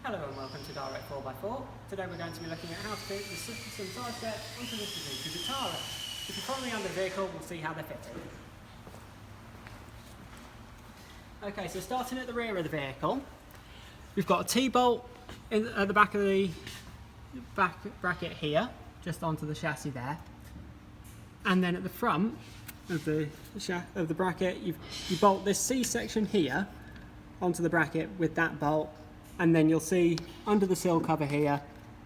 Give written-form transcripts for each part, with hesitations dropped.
Hello and welcome to Direct 4x4. Today we're going to be looking at how to fit some side steps onto the Suzuki Vitara. If you follow me under the vehicle, we'll see how they're fitted. Okay, so starting at the rear of the vehicle, we've got a T-bolt at the back of the back bracket here, just onto the chassis there. And then at the front of the bracket, you bolt this C-section here onto the bracket with that bolt. And then you'll see under the sill cover here,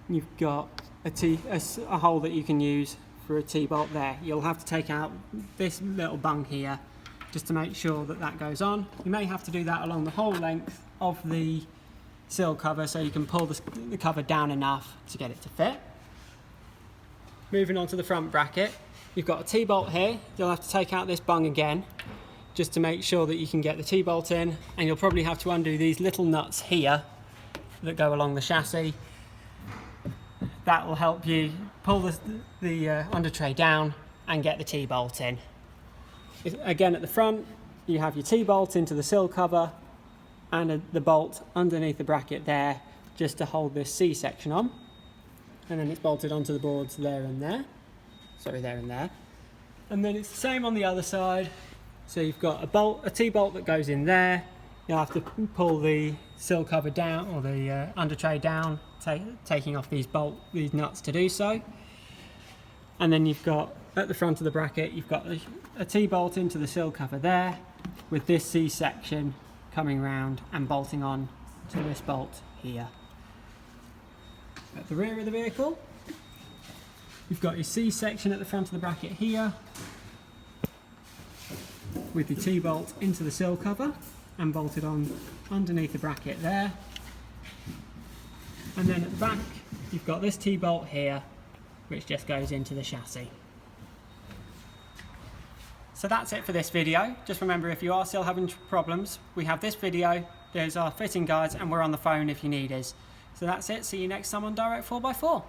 you've got a hole that you can use for a T-bolt there. You'll have to take out this little bung here just to make sure that that goes on. You may have to do that along the whole length of the sill cover so you can pull the cover down enough to get it to fit. Moving on to the front bracket, you've got a T-bolt here. You'll have to take out this bung again just to make sure that you can get the T-bolt in, and you'll probably have to undo these little nuts here that go along the chassis. That will help you pull the under tray down and get the T-bolt in. Again, at the front you have your T-bolt into the sill cover and the bolt underneath the bracket there just to hold this C-section on, and then it's bolted onto the boards there and there. And then it's the same on the other side. So you've got a T-bolt that goes in there. You'll have to pull the sill cover down, or the under tray down, taking off these nuts to do so. And then you've got, at the front of the bracket, you've got a T-bolt into the sill cover there, with this C-section coming round and bolting on to this bolt here. At the rear of the vehicle, you've got your C-section at the front of the bracket here, with the T-bolt into the sill cover and bolted on underneath the bracket there. And then at the back you've got this T-bolt here which just goes into the chassis. So that's it for this video. Just remember, if you are still having problems, we have this video, there's our fitting guides, and we're on the phone if you need us. So that's it, see you next time on Direct 4x4.